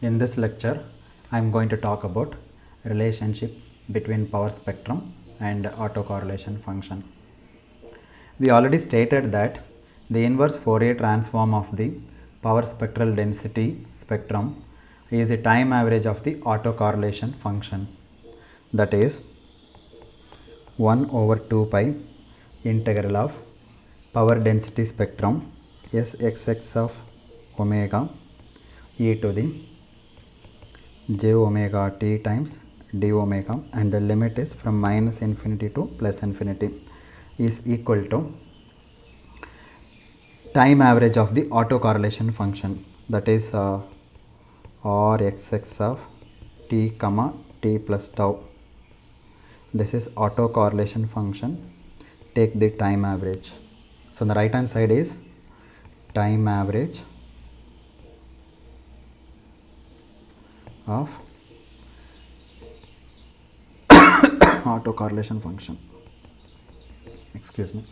In this lecture, I am going to talk about relationship between power spectrum and autocorrelation function. We already stated that the inverse Fourier transform of the power spectral density spectrum is the time average of the autocorrelation function, that is 1 over 2 pi integral of power density spectrum Sxx of omega e to the j omega t times d omega, and the limit is from minus infinity to plus infinity, is equal to time average of the autocorrelation function, that is Rxx of t comma t plus tau. This is autocorrelation function. Take the time average. So on the right hand side is time average of autocorrelation function. Excuse me.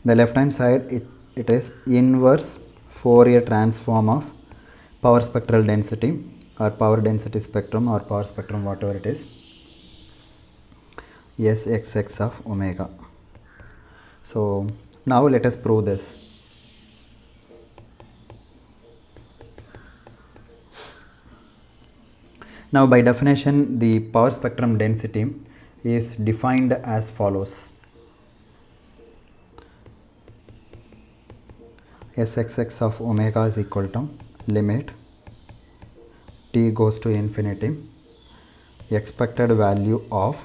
The left hand side it is inverse Fourier transform of power spectral density or power density spectrum or power spectrum, whatever it is, Sxx of omega. So now let us prove this. Now by definition, the power spectrum density is defined as follows. Sxx of omega is equal to limit t goes to infinity expected value of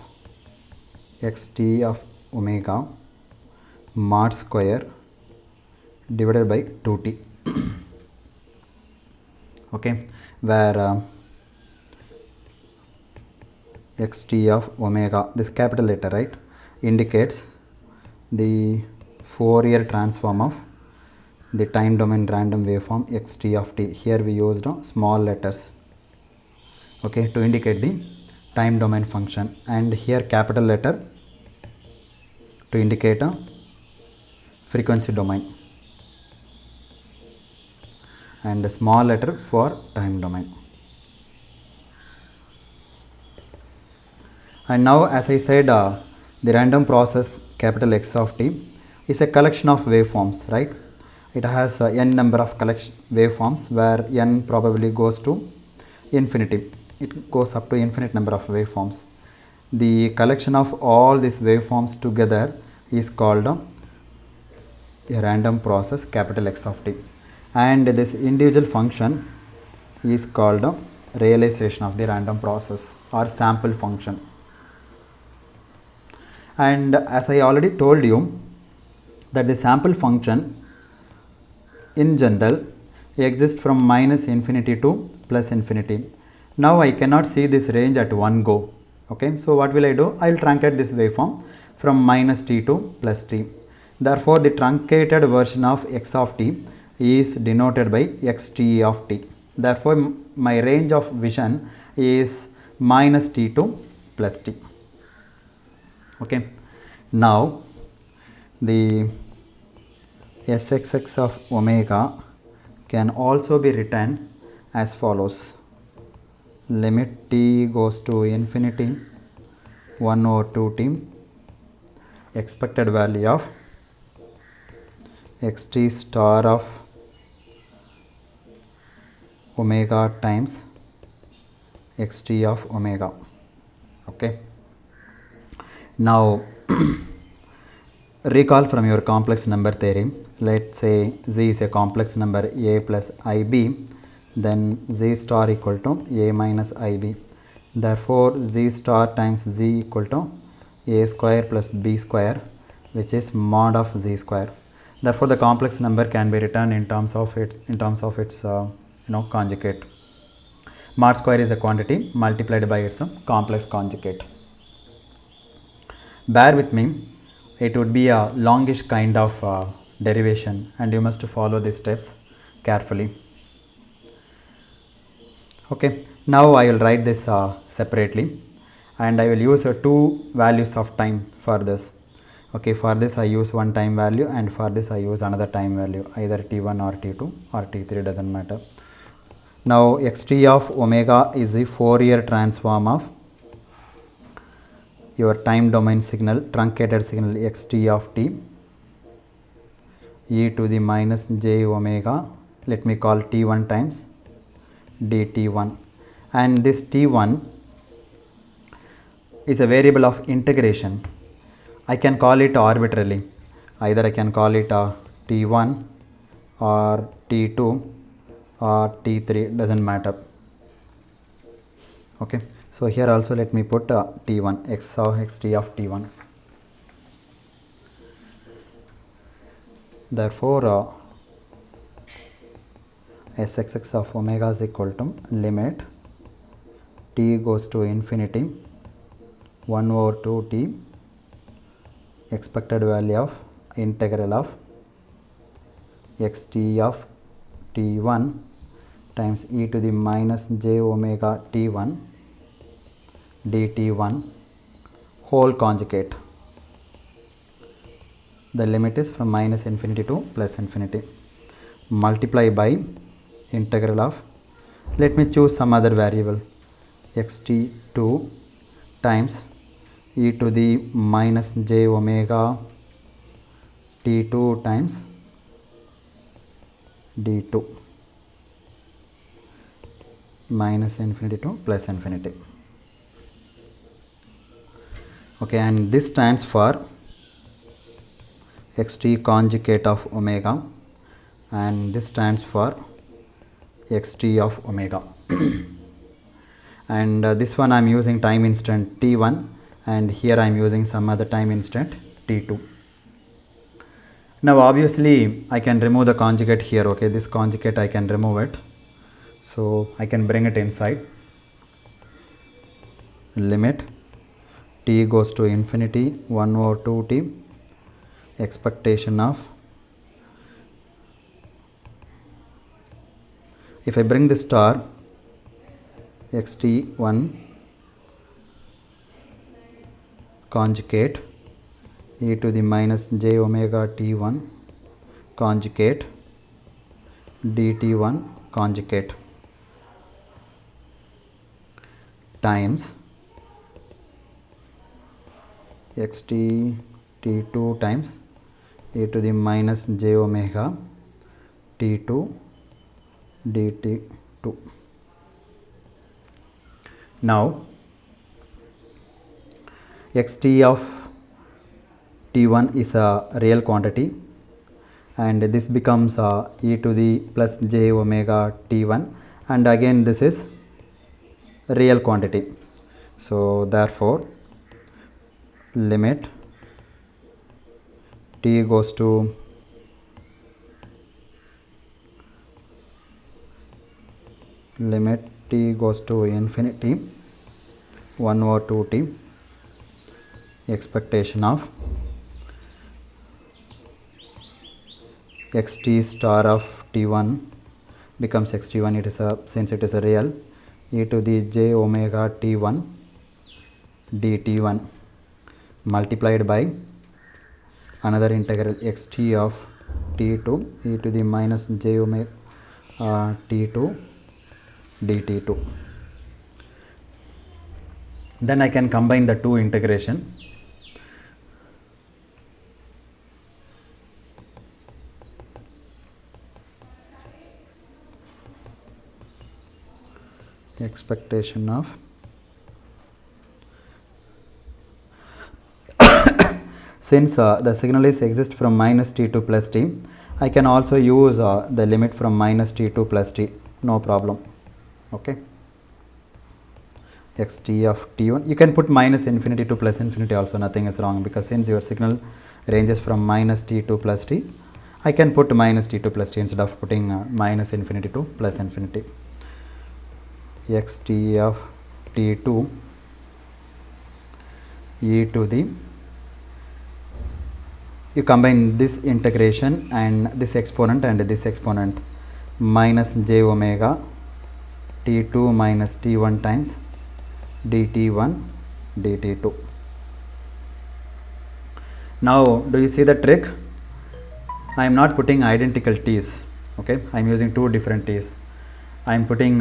xt of omega mod square divided by 2t. Okay, where xt of omega, this capital letter, right, indicates the Fourier transform of the time domain random waveform xt of t. Here we used small letters, okay, to indicate the time domain function, and here capital letter to indicate a frequency domain, and a small letter for time domain. And now, as I said, the random process capital X of t is a collection of waveforms, right? It has n number of waveforms where n probably goes to infinity. It goes up to infinite number of waveforms. The collection of all these waveforms together is called a random process capital X of t, and this individual function is called a realization of the random process or sample function. And as I already told you that the sample function in general exists from minus infinity to plus infinity. Now I cannot see this range at one go. Okay, so what will I do? I will truncate this waveform from minus t to plus t. Therefore, the truncated version of x of t is denoted by xt of t. Therefore, my range of vision is minus t to plus t. Okay, now the Sxx of omega can also be written as follows: limit t goes to infinity 1 over 2t expected value of xt star of omega times xt of omega. Okay, now recall from your complex number theory. Let's say z is a complex number a plus ib, then z star equal to a minus ib. Therefore, z star times z equal to a square plus b square, which is mod of z square. Therefore, the complex number can be written in terms of its conjugate. Mod square is a quantity multiplied by its complex conjugate. Bear with me, it would be a longish kind of derivation, and you must follow these steps carefully. Okay, now I will write this separately, and I will use two values of time for this. Okay, for this I use one time value, and for this I use another time value, either t1 or t2 or t3, doesn't matter. Now xt of omega is the Fourier transform of your time domain signal, truncated signal xt of t e to the minus j omega, let me call t1 times dt1, and this t1 is a variable of integration. I can call it arbitrarily, either I can call it t1 or t2 or t3, doesn't matter. Okay, so here also let me put t1, x of xt of t1. Therefore sxx of omega is equal to limit t goes to infinity 1 over 2t expected value of integral of xt of t1 times e to the minus j omega t1 dt1 whole conjugate. The limit is from minus infinity to plus infinity. Multiply by integral of, let me choose some other variable, xt2 times e to the minus j omega t2 times d2 minus infinity to plus infinity. Okay, and this stands for xt conjugate of omega, and this stands for xt of omega. And this one I am using time instant t1, and here I am using some other time instant t2. Now obviously I can remove the conjugate here. Okay, this conjugate I can remove it, so I can bring it inside. Limit t goes to infinity 1 over 2t expectation of, if I bring the star, xt1 conjugate e to the minus j omega t1 conjugate dt1 conjugate times xt t2 times e to the minus j omega t2 dt2. Now xt of t1 is a real quantity, and this becomes e to the plus j omega t1, and again this is real quantity. So therefore limit t goes to infinity 1 over 2t expectation of xt star of t1 becomes xt1, it is a, since it is a real, e to the j omega t1 dt1 multiplied by another integral xt of t2 e to the minus j omega t2 dt2. Then I can combine the two integration. Expectation of since the signal is exist from minus t to plus t, I can also use the limit from minus t to plus t, no problem. Okay, xt of t1, you can put minus infinity to plus infinity also, nothing is wrong, because since your signal ranges from minus t to plus t, I can put minus t to plus t instead of putting minus infinity to plus infinity. Xt of t2 e to the, you combine this integration and this exponent minus j omega t2 minus t1 times dt1 dt2. Now do you see the trick? I am not putting identical t's. Okay, I am using two different t's. I am putting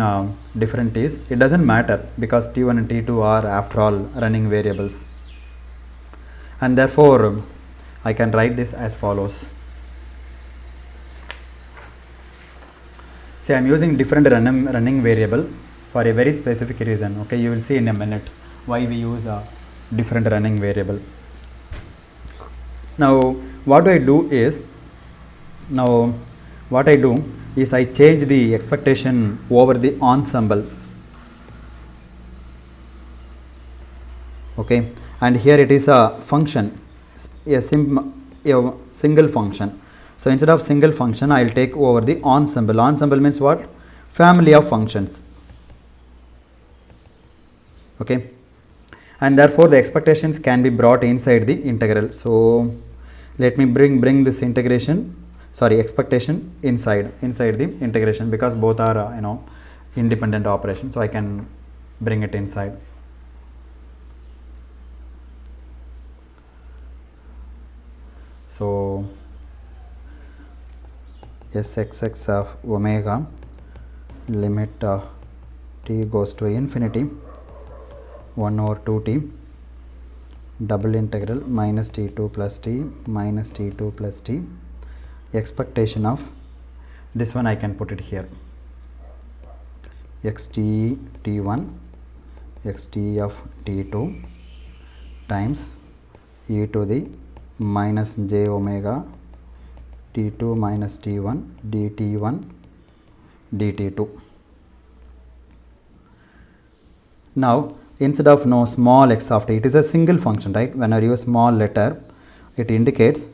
different t's, it doesn't matter because t1 and t2 are after all running variables, and therefore I can write this as follows. See, I am using different running variable for a very specific reason. Okay, you will see in a minute why we use a different running variable. Now what I do is I change the expectation over the ensemble. Okay, and here it is a function, a single function. So instead of single function, I will take over the ensemble. Ensemble means what? Family of functions. Okay, and therefore the expectations can be brought inside the integral. So let me bring this expectation inside the integration, because both are independent operations, so I can bring it inside. So sxx of omega limit t goes to infinity 1 over 2t double integral minus t2 plus t minus t2 plus t, expectation of this one I can put it here, xt t1 xt of t2 times e to the minus j omega t2 minus t1 dt1 dt2. Now instead of small x of t, it is a single function, right? Whenever you use small letter, it indicates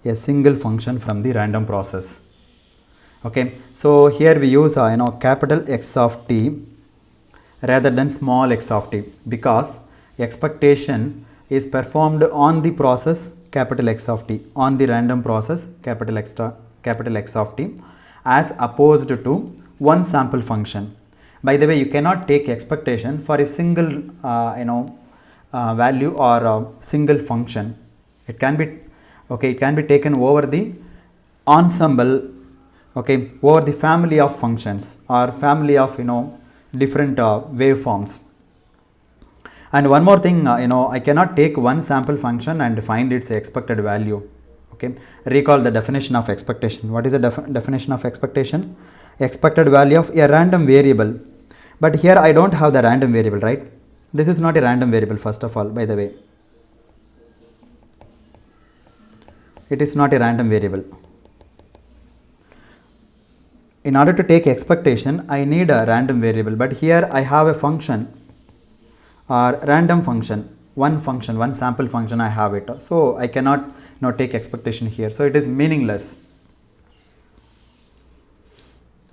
a single function from the random process. Okay, so here we use capital X of t rather than small x of t, because expectation is performed on the process capital X of t, on the random process capital X of t, as opposed to one sample function. By the way, you cannot take expectation for a single value or a single function. It can be taken over the ensemble, okay, over the family of functions or family of different waveforms. And one more thing, I cannot take one sample function and find its expected value. Okay, recall the definition of expectation. What is the definition of expectation? Expected value of a random variable. But here I don't have the random variable, right? This is not a random variable, first of all, by the way. It is not a random variable. In order to take expectation, I need a random variable, but here I have a function or random function, one sample function I have it. So I cannot take expectation here. So it is meaningless.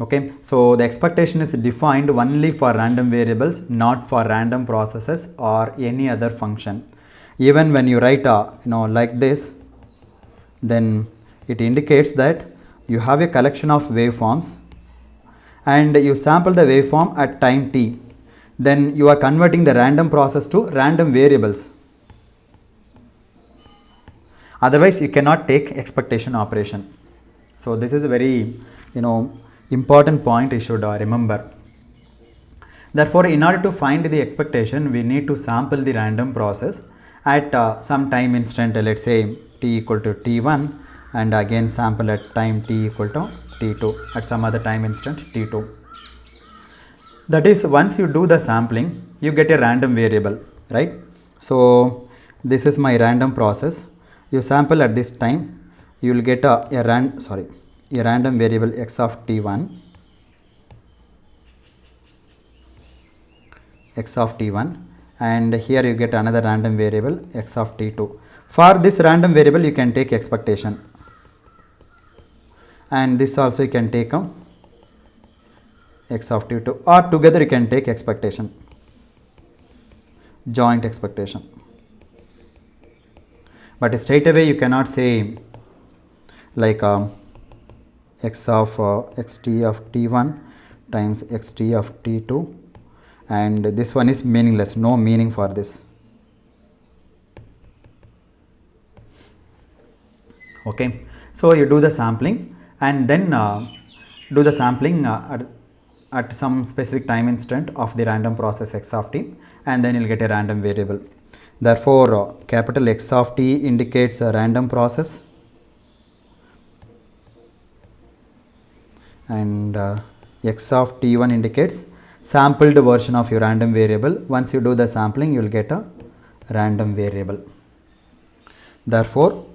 Okay, so the expectation is defined only for random variables, not for random processes or any other function. Even when you write like this, then it indicates that you have a collection of waveforms and you sample the waveform at time t. Then you are converting the random process to random variables. Otherwise, you cannot take expectation operation. So this is a very important point you should remember. Therefore, in order to find the expectation, we need to sample the random process at some time instant, let's say t equal to t1, and again sample at time t equal to t2 at some other time instant t2. That is, once you do the sampling, you get a random variable, right? So this is my random process. You sample at this time, you will get a random variable x of t1, and here you get another random variable x of t2. For this random variable, you can take expectation, and this also you can take x of t2, or together you can take expectation, joint expectation. But straight away you cannot say like x of xt of t1 times xt of t2, and this one is meaningless, no meaning for this. Okay, so you do the sampling and then do the sampling at some specific time instant of the random process x of t, and then you'll get a random variable. Therefore, capital X of t indicates a random process, and x of t1 indicates sampled version of your random variable. Once you do the sampling, you will get a random variable. Therefore,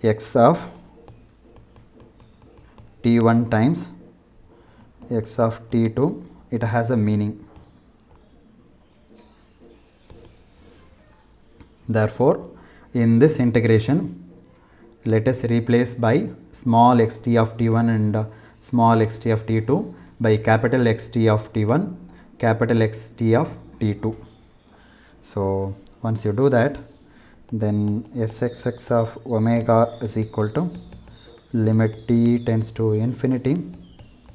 x of t1 times x of t2, it has a meaning. Therefore, in this integration, let us replace by small xt of t1 and small xt of t2 by capital Xt of t1, capital Xt of t2. So, once you do that, then Sxx of omega is equal to limit t tends to infinity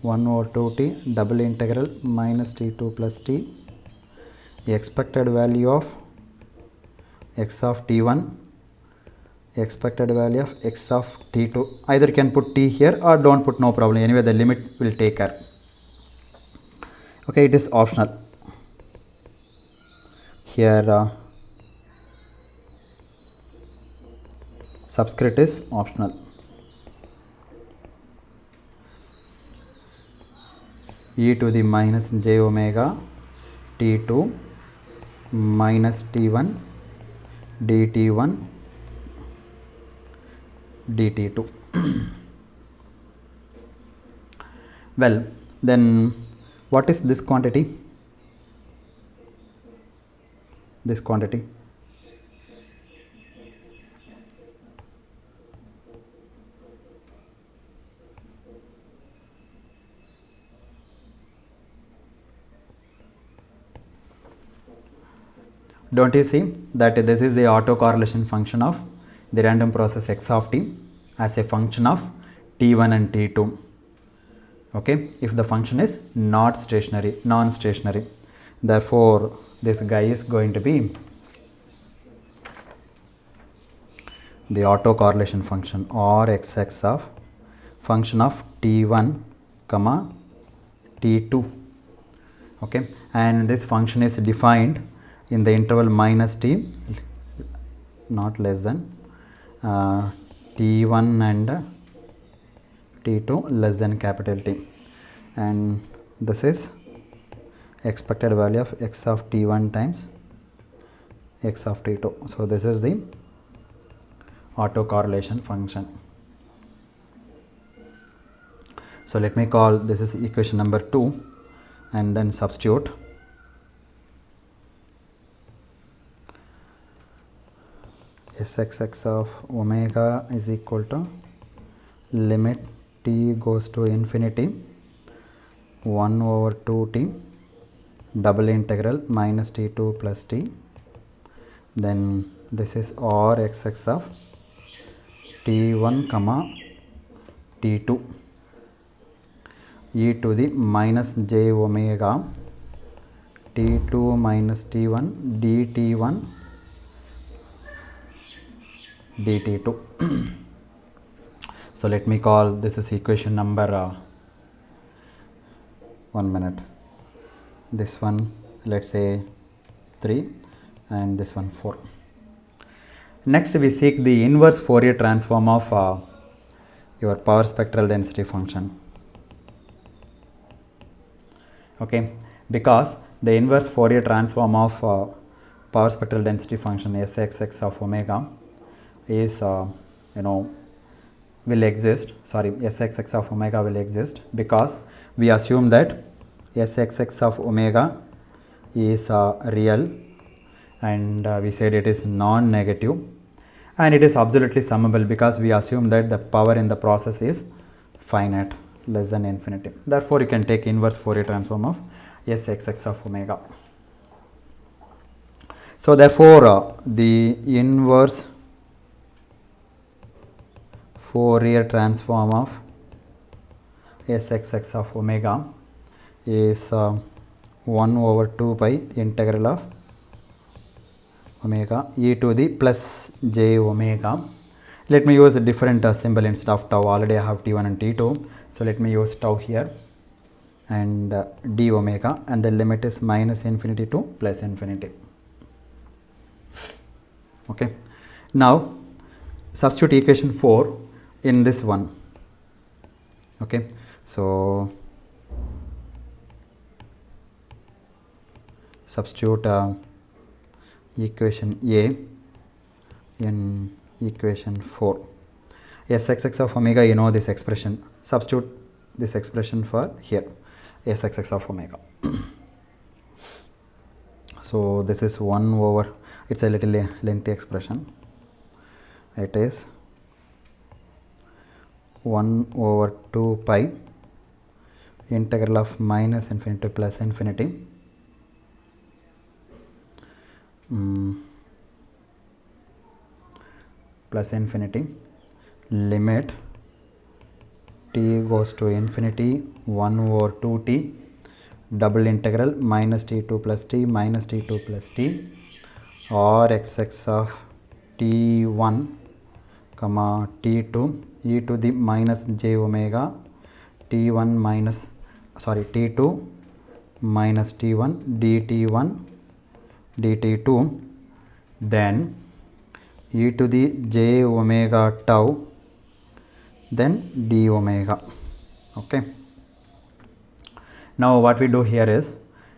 1 over 2t double integral minus t2 plus t, the expected value of x of t1, expected value of x of t2. Either you can put t here or don't put, no problem. Anyway, the limit will take care. Okay, it is optional. Here subscript is optional. E to the minus j omega t2 minus t1 dt1 dt2. Well, then what is this quantity? This quantity, don't you see that this is the autocorrelation function of the random process x of t as a function of t1 and t2. Okay, if the function is not stationary, non-stationary, therefore this guy is going to be the autocorrelation function, or xx of function of t1 comma t2. Okay, and this function is defined in the interval minus t not less than t1 and t2 less than capital T, and this is expected value of x of t1 times x of t2. So this is the autocorrelation function. So let me call this is equation number 2 and then substitute Sxx of omega is equal to limit t goes to infinity 1 over 2t double integral minus t2 plus t, then this is or xx of t1 comma t2 e to the minus j omega t2 minus t1 dt1 dt2. So let me call this is equation number 1 minute, this one let's say 3 and this one 4. Next we seek the inverse Fourier transform of your power spectral density function. Okay, because the inverse Fourier transform of power spectral density function Sxx of omega is will exist, Sxx of omega will exist because we assume that Sxx of omega is real, and we said it is non-negative, and it is absolutely summable because we assume that the power in the process is finite, less than infinity. Therefore, you can take inverse Fourier transform of Sxx of omega. So therefore, the inverse Fourier transform of Sxx of omega is 1 over 2 pi integral of omega e to the plus j omega. Let me use a different symbol instead of tau. Already I have t1 and t2, so let me use tau here. and d omega, and the limit is minus infinity to plus infinity. Okay, now substitute equation 4 in this one. Okay, so substitute equation A in equation 4. Sxx of omega, you know this expression, substitute this expression for here, Sxx of omega. So this is 1 over, it's a little lengthy expression, it is 1 over 2 pi integral of minus infinity to plus infinity plus infinity limit t goes to infinity 1 over 2t double integral minus t2 plus t minus t2 plus t or xx of t1 comma t2 e to the minus j omega t1 minus t2 minus t1 dt1 dt2 then e to the j omega tau then d omega. Okay, now what we do here is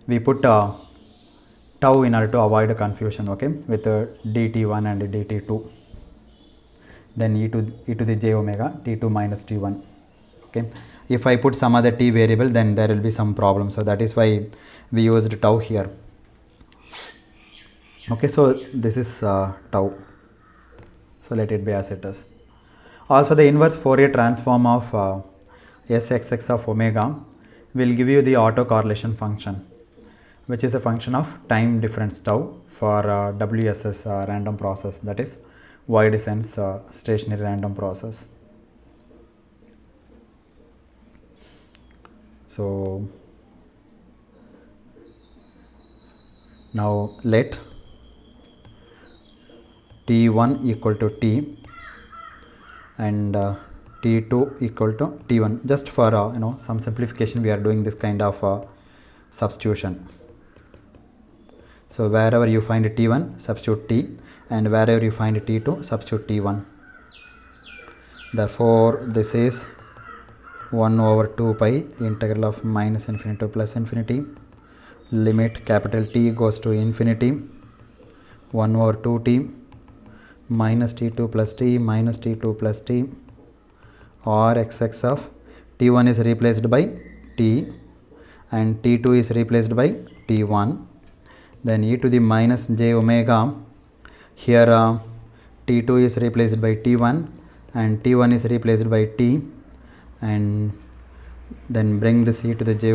we put tau in order to avoid confusion, okay, with dt1 and dt2, then e to the j omega t2 minus t1. Okay, if I put some other t variable, then there will be some problem, so that is why we used tau here. Okay, so this is tau, so let it be as it is. Also the inverse Fourier transform of Sxx of omega will give you the autocorrelation function, which is a function of time difference tau for WSS random process, that is wide distance stationary random process. So now let t1 equal to t and t2 equal to t1, just for some simplification we are doing this kind of substitution. So wherever you find t1 substitute t, and wherever you find t2 substitute t1. Therefore this is 1 over 2 pi integral of minus infinity to plus infinity limit capital T goes to infinity 1 over 2t minus t2 plus t minus t2 plus t or xx of t1 is replaced by t and t2 is replaced by t1, then e to the minus j omega, here t2 is replaced by t1 and t1 is replaced by t, and then bring this e to the j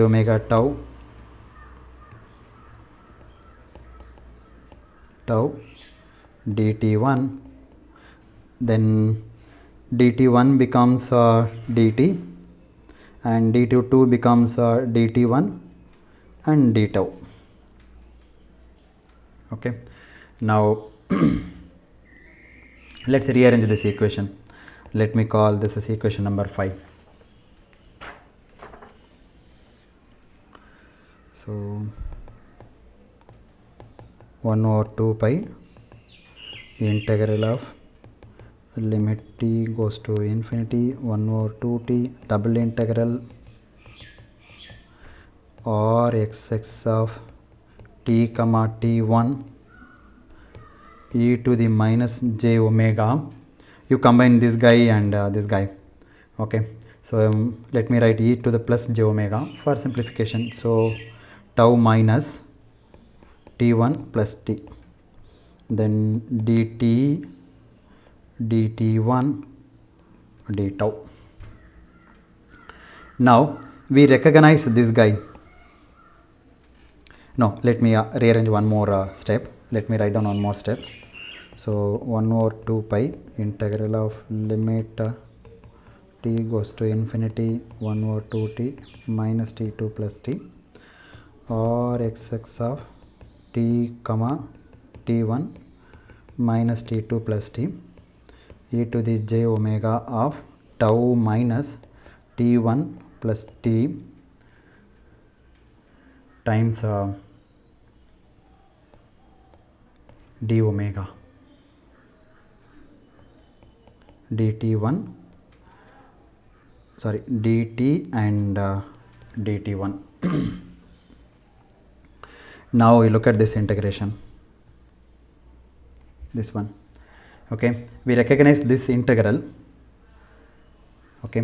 omega tau dt1, then dt1 becomes dt and dt2 becomes dt1 and d tau. Okay, now let's rearrange this equation. Let me call this as equation number 5. So 1 over 2 pi integral of limit t goes to infinity 1 over 2t double integral or xx of t comma t1 e to the minus j omega. You combine this guy and this guy. Okay, so let me write e to the plus j omega for simplification. So tau minus t1 plus t, then dt dt1 d tau. Now we recognize this guy. No, let me rearrange one more step. Let me write down one more step. So 1 over 2 pi integral of limit t goes to infinity 1 over 2t minus t2 plus t or xx of t comma t1 minus t2 plus t e to the j omega of tau minus t1 plus t times d omega dt1 sorry dt and dt1. Now we look at this integration, this one. Okay, we recognize this integral, okay,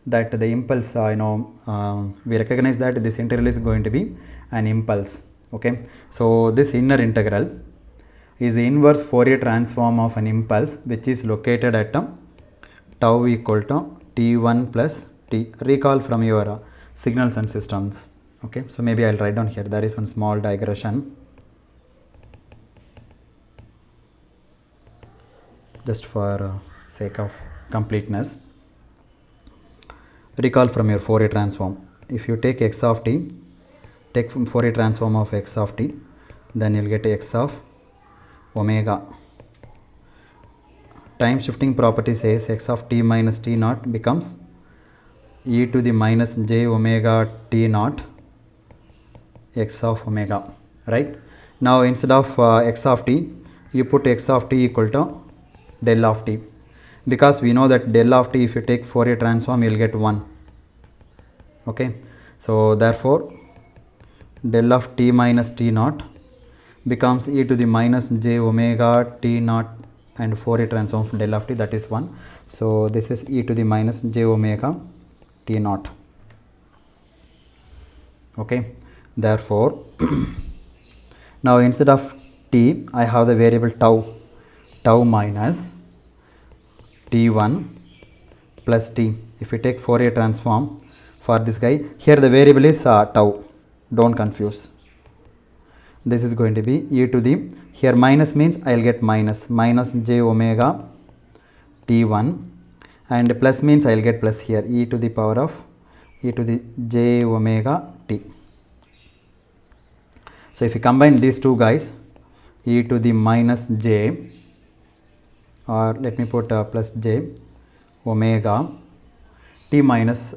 that the impulse we recognize that this integral is going to be an impulse. Okay, so this inner integral is the inverse Fourier transform of an impulse which is located at tau equal to t1 plus t. Recall from your signals and systems. Okay, so maybe I'll write down here, there is one small digression just for sake of completeness. Recall from your Fourier transform. If you take x of t, take from Fourier transform of x of t, then you'll get x of omega. Time shifting property says x of t minus t naught becomes e to the minus j omega t naught x of omega, right? Now instead of x of t, you put x of t equal to del of t, because we know that del of t, if you take Fourier transform, you will get 1. Okay, so therefore del of t minus t naught becomes e to the minus j omega t naught and Fourier transform of del of t, that is 1. So this is e to the minus j omega t naught. Okay, therefore now instead of t, I have the variable tau minus t1 plus t. If you take Fourier transform for this guy, here the variable is tau, don't confuse. This is going to be e to the, here minus means I will get minus j omega t1, and plus means I will get plus here e to the power of e to the j omega t. So if you combine these two guys, e to the minus j, or let me put plus j omega t minus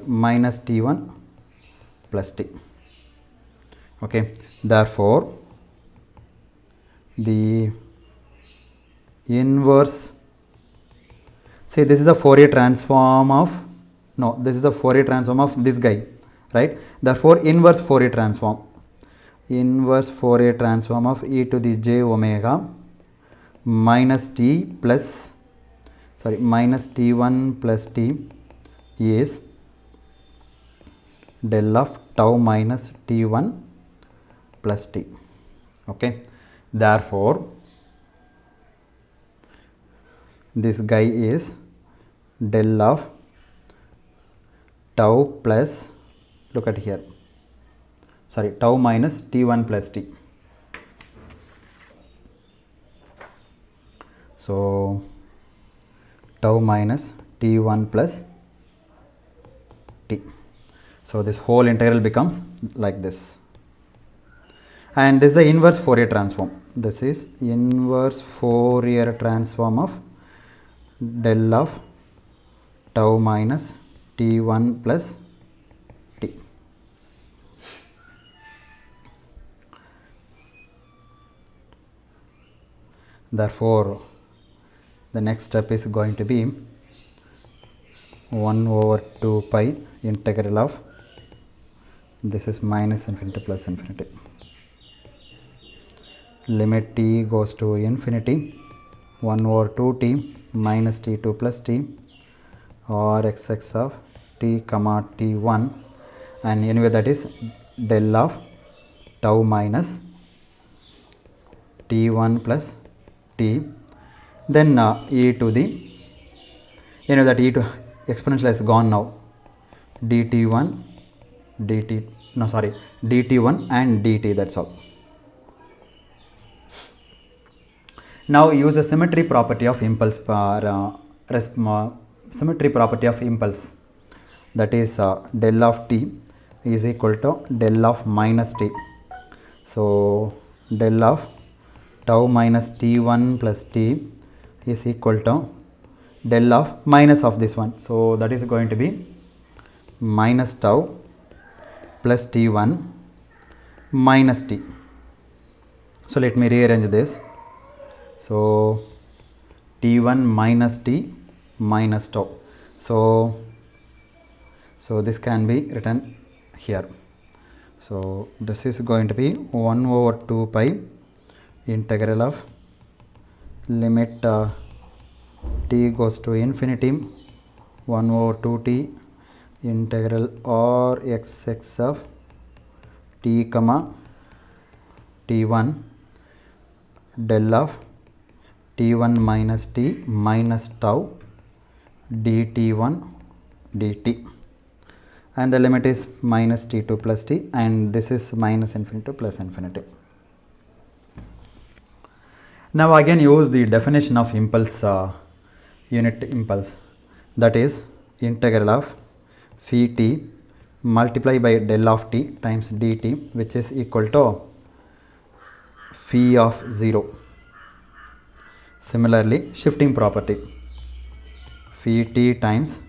minus t1 plus t. Okay, therefore the inverse, say this is a Fourier transform of, no, this is a Fourier transform of this guy, right? Therefore inverse Fourier transform of e to the j omega minus t plus minus t1 plus t is del of tau minus t1 plus t. Okay, therefore this guy is del of tau plus, look at here, tau minus t1 plus t. So tau minus t1 plus t. So this whole integral becomes like this, and this is the inverse Fourier transform. This is inverse Fourier transform of del of tau minus t1 plus t. Therefore the next step is going to be 1 over 2 pi integral of, this is minus infinity plus infinity, limit t goes to infinity, 1 over 2t minus t2 plus t, or xx of t comma t1, and anyway that is del of tau minus t1 plus t, then e to the, that e to exponential has gone now, dt1 dt1 and dt, that's all. Now use the symmetry property of impulse, symmetry property of impulse, that is del of t is equal to del of minus t. So del of tau minus t1 plus t is equal to del of minus of this one. So that is going to be minus tau plus t1 minus t. So let me rearrange this. So t1 minus t minus tau. So this can be written here. So this is going to be 1 over 2 pi integral of limit t goes to infinity 1 over 2t integral r x of t comma t1 del of t1 minus t minus tau dt1 dt, and the limit is minus t2 plus t, and this is minus infinity to plus infinity. Now again use the definition of impulse, unit impulse, that is integral of phi t multiplied by del of t times dt, which is equal to phi of 0. Similarly, shifting property, phi t times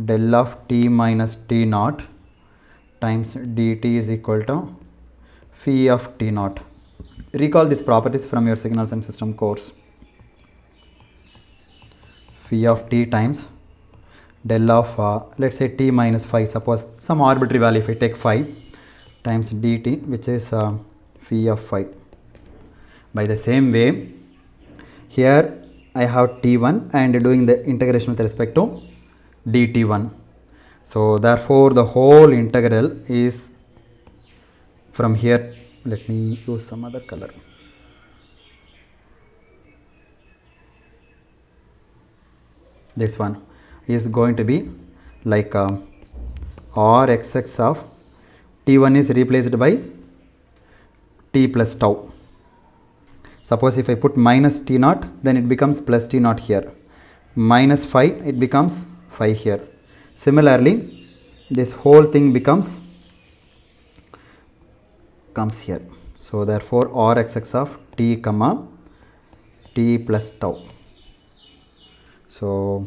del of t minus t naught times dt is equal to phi of t naught. Recall these properties from your signals and system course. Phi of t times del of let's say t minus 5, suppose some arbitrary value, if I take 5 times dt, which is phi of 5. By the same way, here I have t1 and doing the integration with respect to dt1. So therefore the whole integral is from here. Let me use some other color. This one is going to be like r xx of t1 is replaced by t plus tau. Suppose if I put minus t naught, then it becomes plus t naught here. Minus 5, it becomes 5 here. Similarly, this whole thing comes here. So therefore r xx of t comma t plus tau. So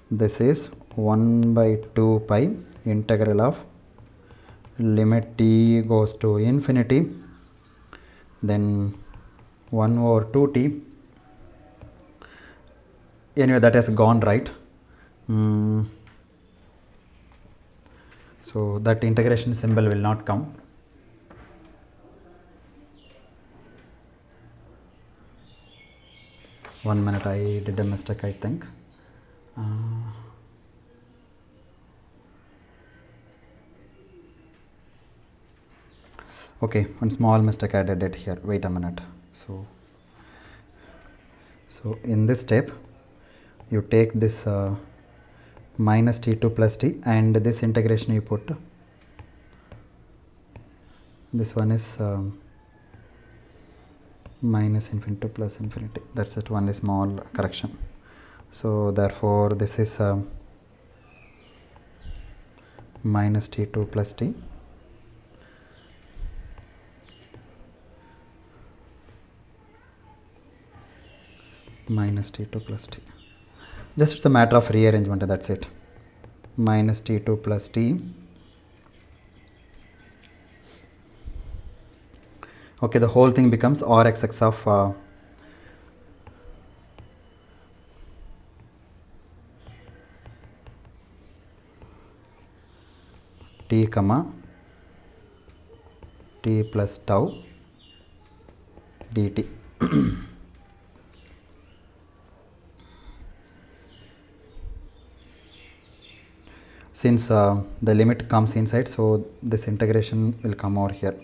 this is 1 by 2 pi integral of limit t goes to infinity, then 1 over 2t. Anyway, that has gone, right? So that integration symbol will not come. One minute, I did a mistake, I think. Okay, one small mistake I did it here. Wait a minute. So in this step, you take this minus t2 plus t, and this integration you put. This one is minus infinity to plus infinity. That's it. Only small correction. So therefore this is minus t2 plus t minus t2 plus t. Just it's a matter of rearrangement, that's it. Minus t2 plus t. Okay, the whole thing becomes r xx of t comma t plus tau dt. Since the limit comes inside, so this integration will come over here.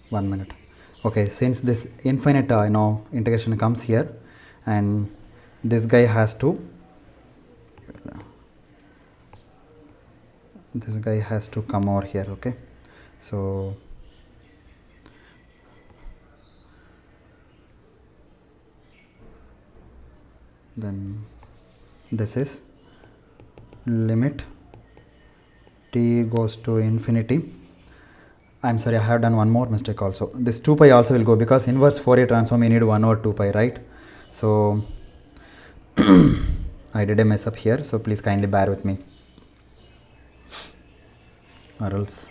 One minute. Okay, since this infinite integration comes here, and this guy has to come over here. Okay, so then this is limit t goes to infinity. I'm sorry, I have done one more mistake also. This 2 pi also will go, because inverse Fourier transform you need 1 over 2 pi, right? So I did a mess up here, so please kindly bear with me, or else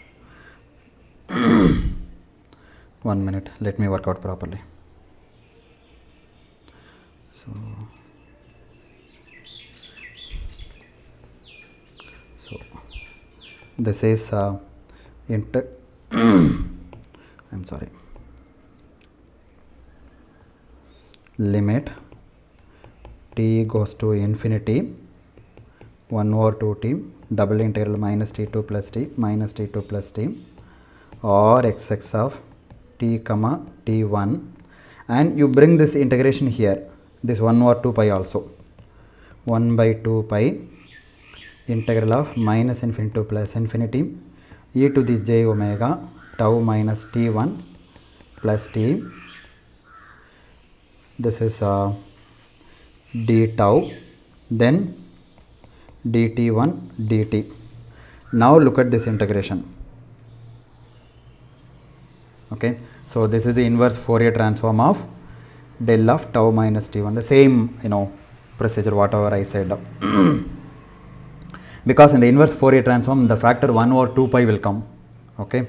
1 minute, let me work out properly. So this is I'm sorry, limit t goes to infinity 1 over 2t double integral minus t2 plus t minus t2 plus t or xx of t comma t1, and you bring this integration here, this 1 over 2 pi also, 1 by 2 pi integral of minus infinity to plus infinity e to the j omega tau minus t1 plus t, this is d tau, then dt1 dt. Now look at this integration. Okay, so this is the inverse Fourier transform of del of tau minus t1, the same procedure whatever I said. Because in the inverse Fourier transform the factor 1 over 2 pi will come. Okay,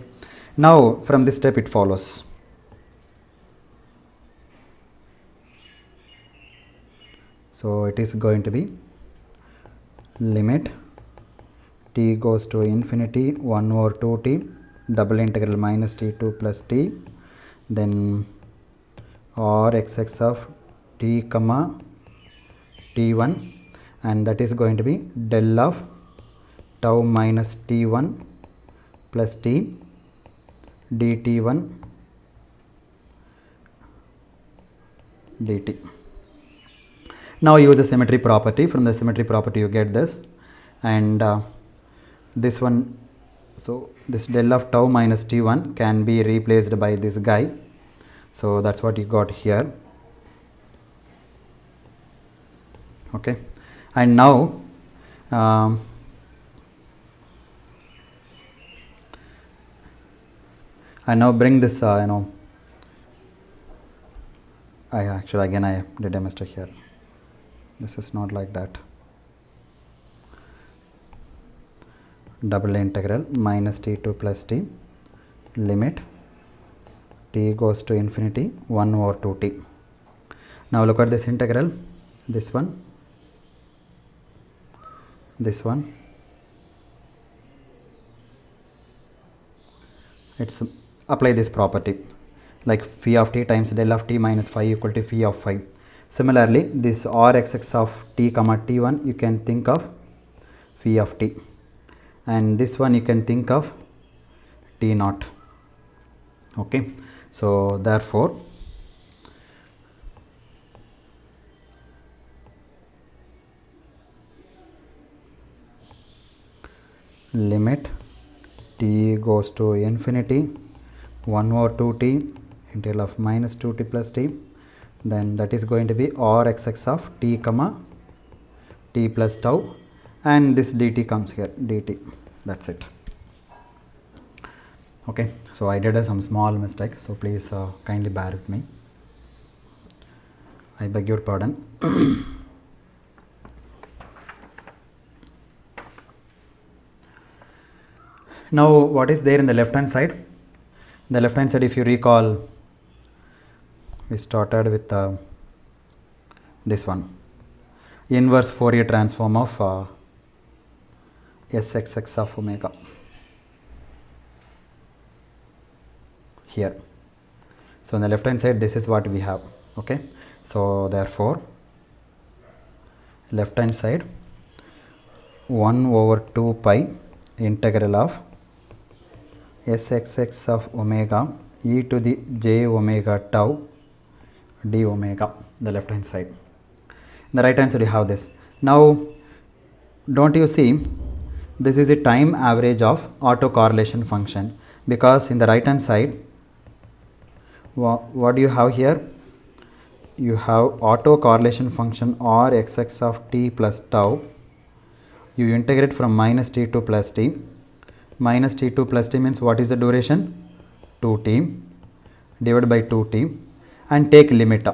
now from this step it follows. So it is going to be limit t goes to infinity 1 over 2t double integral minus t2 plus t, then or xx of t comma t1, and that is going to be del of tau minus t1 plus t dt1 dt. Now use the symmetry property. From the symmetry property you get this, and this one, so this del of tau minus t1 can be replaced by this guy, so that's what you got here. Okay, and now I now bring this I did a mistake here. This is not like that. Double integral minus t2 plus t limit t goes to infinity 1 over 2t. Now look at this integral, this one, this one, it's apply this property like phi of t times del of t minus phi equal to phi of phi. Similarly, this rxx of t comma t1 you can think of phi of t, and this one you can think of t naught. Okay, so therefore limit t goes to infinity 1 over 2t integral of minus 2t plus t, then that is going to be rxx of t comma t plus tau, and this dt comes here, dt, that's it. Okay, so I did some small mistake, so please kindly bear with me, I beg your pardon. Now what is there in the left hand side? The left hand side, if you recall, we started with this one, inverse Fourier transform of sxx of omega here. So on the left hand side this is what we have. Okay, so therefore left hand side 1 over 2 pi integral of sxx of omega e to the j omega tau d omega, the left hand side. In the right hand side you have this. Now don't you see, this is the time average of autocorrelation function, because in the right hand side what do you have here? You have autocorrelation function or xx of t plus tau. You integrate from minus t to plus t. Minus t2 plus t means what is the duration? 2t divided by 2t and take limit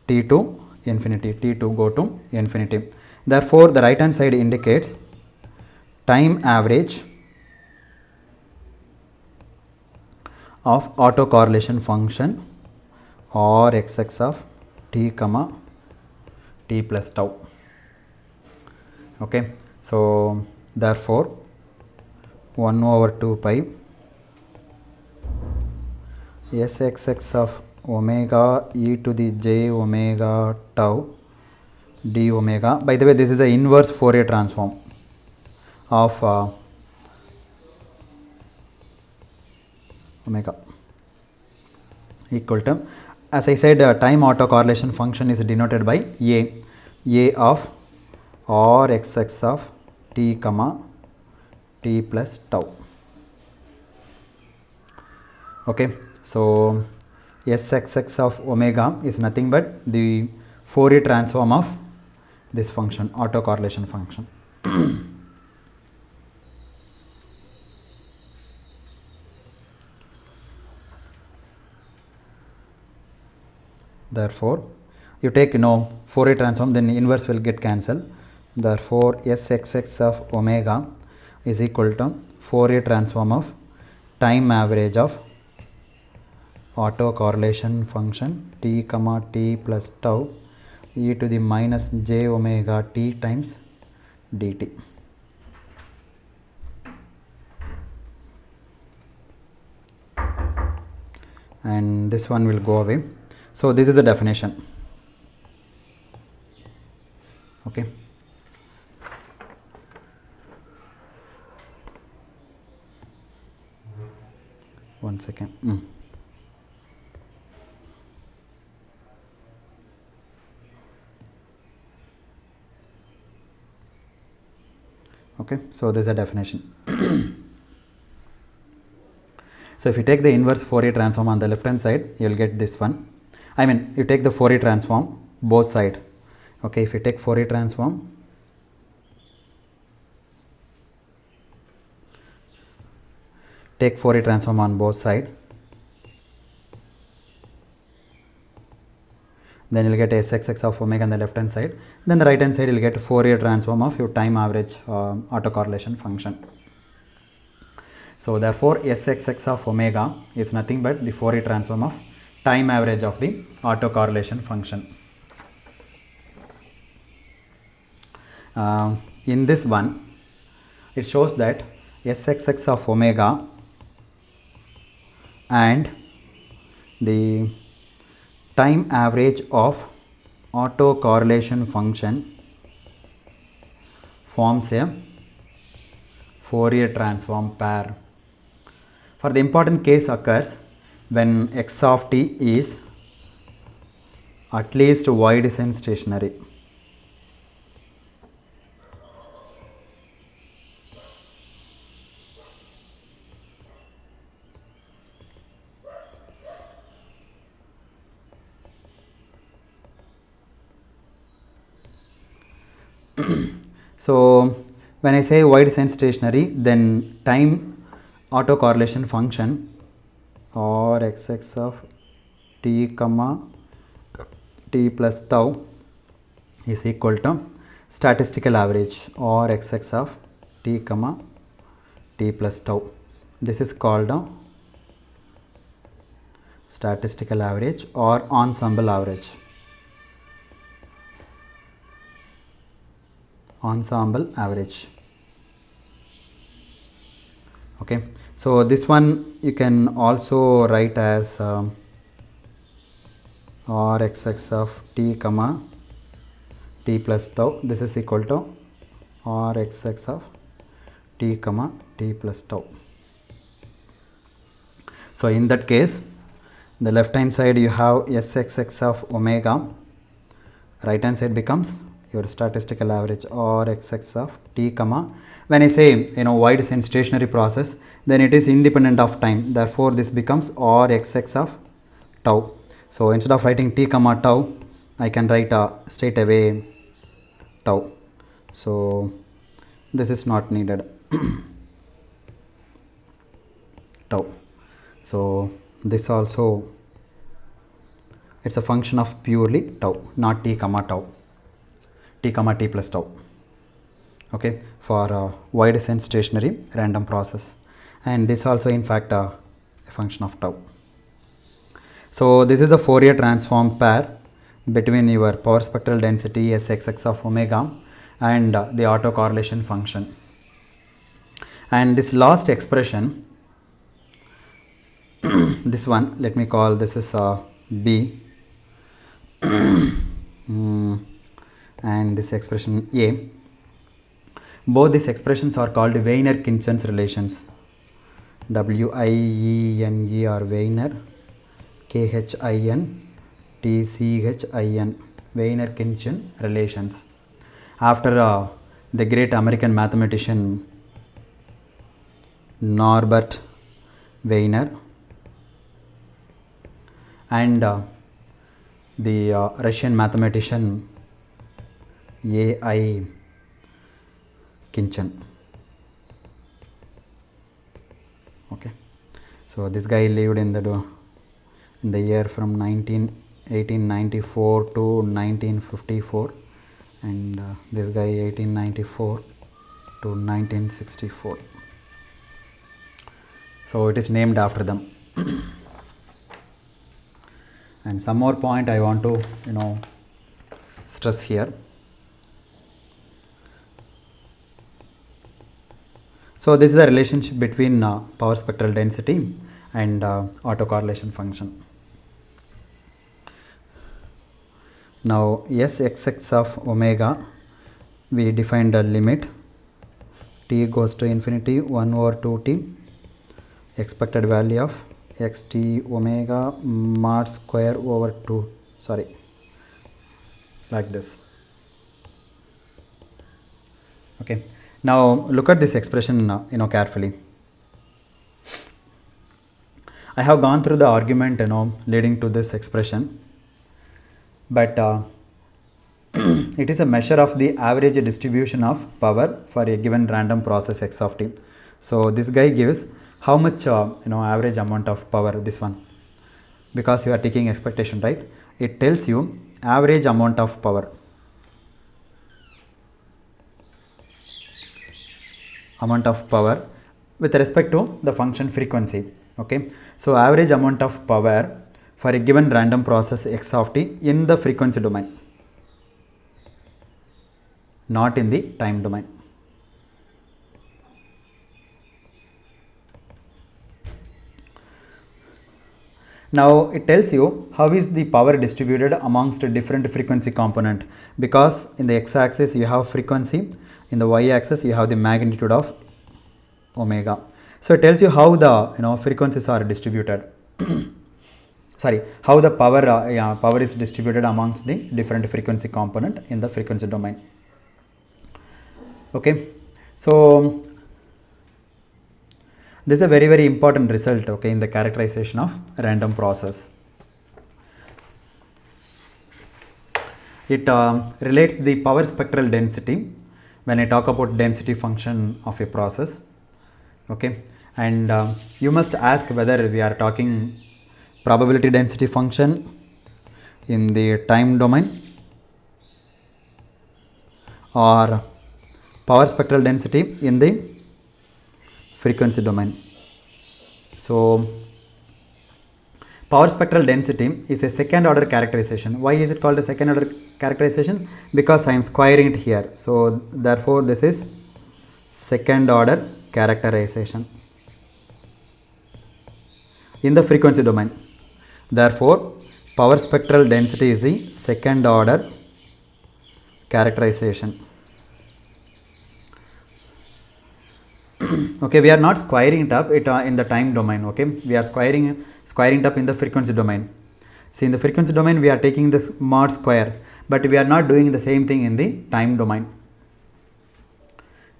t to infinity, t to go to infinity. Therefore, the right hand side indicates time average of autocorrelation function or xx of t comma t plus tau. Okay, so therefore 1 over 2 pi sxx of omega e to the j omega tau d omega. By the way, this is a inverse Fourier transform of omega equal to, as I said, time autocorrelation function is denoted by a of r xx of t comma t plus tau. Okay, so sxx of omega is nothing but the Fourier transform of this function, autocorrelation function. Therefore, you take Fourier transform, then inverse will get cancelled. Therefore, sxx of omega is equal to Fourier transform of time average of autocorrelation function t comma t plus tau e to the minus j omega t times dt. And this one will go away. So this is the definition. Okay. One second. Okay, so this is a definition. So if you take the inverse Fourier transform on the left hand side, you will get this one. I mean, you take the Fourier transform both side. Okay, if you take Fourier transform, take Fourier transform on both side, then you will get sxx of omega on the left hand side. Then the right hand side you will get Fourier transform of your time average autocorrelation function. So therefore, sxx of omega is nothing but the Fourier transform of time average of the autocorrelation function. In this one, it shows that sxx of omega and the time average of autocorrelation function forms a Fourier transform pair. For the important case occurs when x of t is at least y descent stationary. So when I say y descent stationary, then time autocorrelation function or xx of t comma t plus tau is equal to statistical average or xx of t comma t plus tau. This is called statistical average or ensemble average. Ensemble average. Okay, so this one you can also write as r xx of t comma t plus tau. This is equal to r xx of t comma t plus tau. So in that case, the left hand side you have sxx of omega, right hand side becomes your statistical average or xx of t comma. When I say y descent stationary process, then it is independent of time. Therefore, this becomes r xx of tau. So instead of writing t comma tau, I can write straight away tau. So this is not needed. Tau. So this also, it's a function of purely tau, not t comma tau, t comma t plus tau. Okay, for wide sense stationary random process, and this also in fact a function of tau. So this is a Fourier transform pair between your power spectral density Sxx of omega and the autocorrelation function. And this last expression, this one, let me call this is B, and this expression A. Both these expressions are called Wiener-Khinchin's relations. W-I-E-N-E or Wiener, K-H-I-N-T-C-H-I-N, Wiener-Khinchin relations. After the great American mathematician Norbert Wiener and the Russian mathematician A.I. Khinchin. Okay, so this guy lived in the year from 1894 to 1954, and this guy 1894 to 1964. So it is named after them. And some more point I want to stress here. So this is the relationship between power spectral density and autocorrelation function. Now Sxx of omega, we defined a limit t goes to infinity 1 over 2t, expected value of xt omega mod square over 2, like this. Okay, now look at this expression carefully. I have gone through the argument leading to this expression, but it is a measure of the average distribution of power for a given random process x of t. So this guy gives how much average amount of power, this one, because you are taking expectation, right? It tells you average amount of power, with respect to the function frequency. Okay, so average amount of power for a given random process x of t in the frequency domain, not in the time domain. Now it tells you how is the power distributed amongst different frequency component, because in the x-axis you have frequency, in the y-axis you have the magnitude of omega. So it tells you how the frequencies are distributed. How the power is distributed amongst the different frequency component in the frequency domain. Okay, so this is a very, very important result, okay, in the characterization of random process. It relates the power spectral density when I talk about density function of a process. Okay, and you must ask whether we are talking probability density function in the time domain or power spectral density in the frequency domain. So power spectral density is a second order characterization. Why is it called a second order characterization? Because I am squaring it here. So therefore this is second order characterization in the frequency domain. Therefore power spectral density is the second order characterization. Okay, we are not squaring it up in the time domain. Okay, we are squaring it up in the frequency domain. See, in the frequency domain we are taking this mod square, but we are not doing the same thing in the time domain.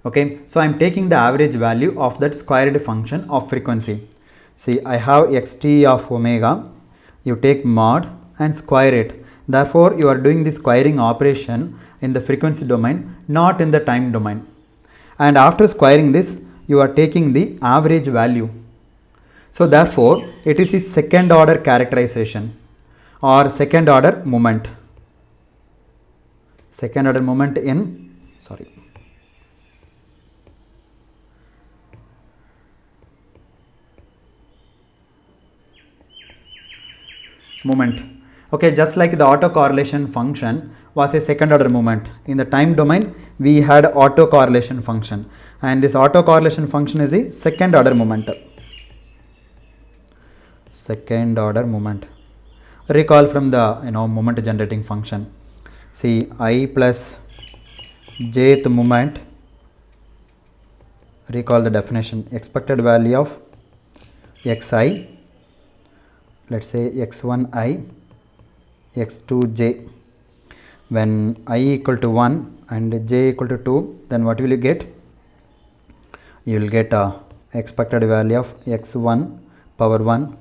Okay, so I am taking the average value of that squared function of frequency. See, I have xt of omega, you take mod and square it. Therefore you are doing the squaring operation in the frequency domain, not in the time domain. And after squaring this, you are taking the average value. So therefore it is the second order characterization or second order moment. Second order moment in moment. Okay, just like the autocorrelation function was a second order moment. In the time domain we had autocorrelation function, and this autocorrelation function is the second order moment. Second order moment. Recall from the moment generating function. See, I plus jth moment. Recall the definition. Expected value of xi, let's say x1i, x2j. When I equal to 1 and j equal to 2, then what will you get? You will get a expected value of x1 power 1,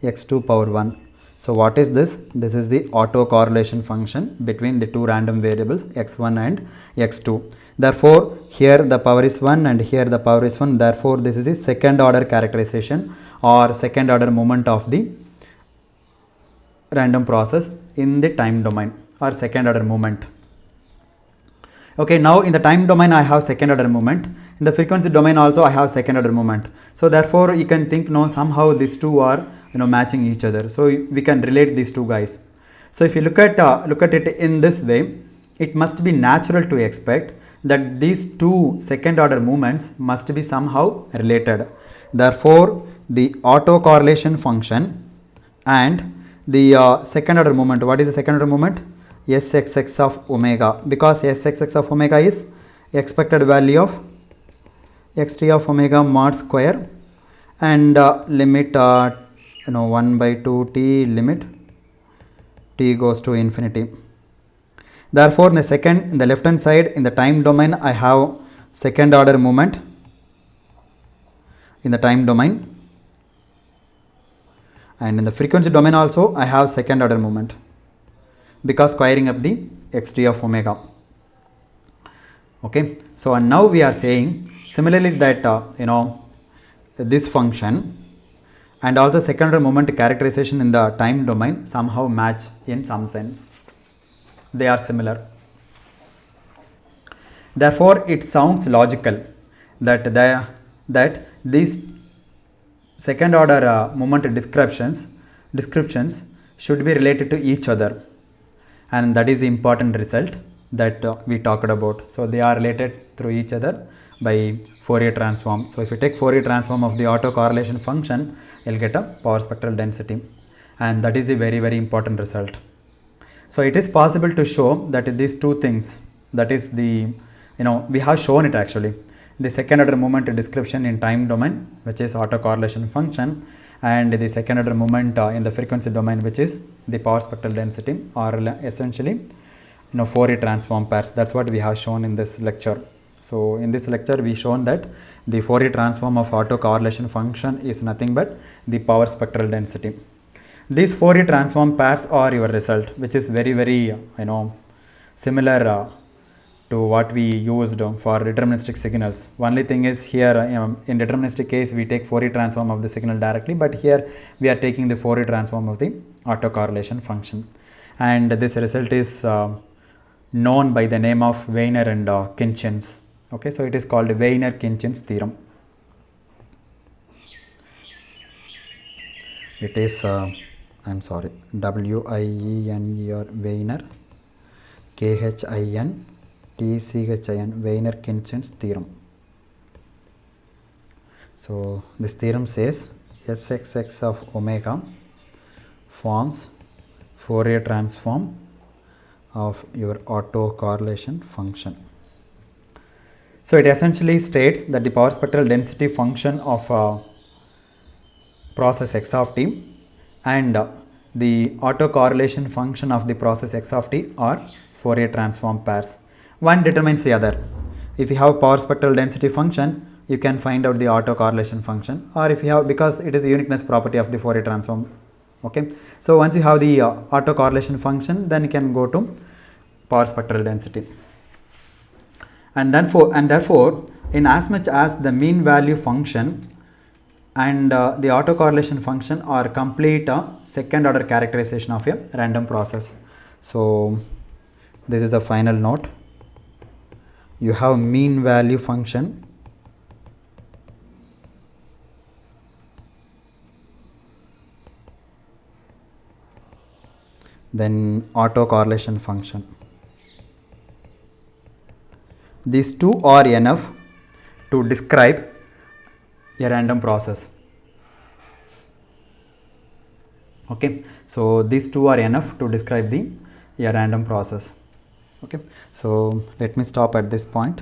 x2 power 1. So what is this? This is the autocorrelation function between the two random variables x1 and x2. Therefore here the power is 1 and here the power is 1. Therefore this is the second order characterization or second order moment of the random process in the time domain or second order moment. Okay, now in the time domain I have second order moment. In the frequency domain also I have second order moment. So therefore you can think somehow these two are matching each other. So we can relate these two guys. So if you look at it in this way, it must be natural to expect that these two second order movements must be somehow related. Therefore the autocorrelation function and the second order moment. What is the second order moment? Sxx of omega, because Sxx of omega is expected value of xt of omega mod square and limit 1 by 2 t, limit t goes to infinity. Therefore in the left hand side in the time domain I have second order moment in the time domain, and in the frequency domain also I have second order moment because squaring up the xt of omega. Okay, so and now we are saying similarly that this function and also second order moment characterization in the time domain somehow match in some sense. They are similar. Therefore it sounds logical that these second order moment descriptions should be related to each other, and that is the important result that we talked about. So they are related through each other by Fourier transform. So if you take Fourier transform of the autocorrelation function, you'll get a power spectral density, and that is a very, very important result. So it is possible to show that these two things, that is the we have shown it actually, the second order moment description in time domain, which is autocorrelation function, and the second order moment in the frequency domain, which is the power spectral density, or essentially Fourier transform pairs. That's what we have shown in this lecture. So in this lecture we shown that the Fourier transform of autocorrelation function is nothing but the power spectral density. These Fourier transform pairs are your result, which is very, very similar to what we used for deterministic signals. Only thing is here in deterministic case we take Fourier transform of the signal directly, but here we are taking the Fourier transform of the autocorrelation function, and this result is known by the name of Wiener and Khinchin's. Okay, so it is called Wiener-Khinchin's theorem. It is I'm sorry, W-I-E-N-E or Wiener, K-H-I-N T-C-H-I-N, Wiener-Khinchin's theorem. So this theorem says Sxx of omega forms Fourier transform of your autocorrelation function. So it essentially states that the power spectral density function of process x of t and the autocorrelation function of the process x of t are Fourier transform pairs. One determines the other. If you have power spectral density function, you can find out the autocorrelation function, or if you have, because it is a uniqueness property of the Fourier transform. Okay, so once you have the autocorrelation function, then you can go to power spectral density, and therefore in as much as the mean value function and the autocorrelation function are complete second order characterization of a random process. So this is the final note. You have mean value function, then autocorrelation function. These two are enough to describe a random process. Okay, so these two are enough to describe the a random process. Okay, so let me stop at this point.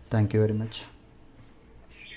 Thank you very much.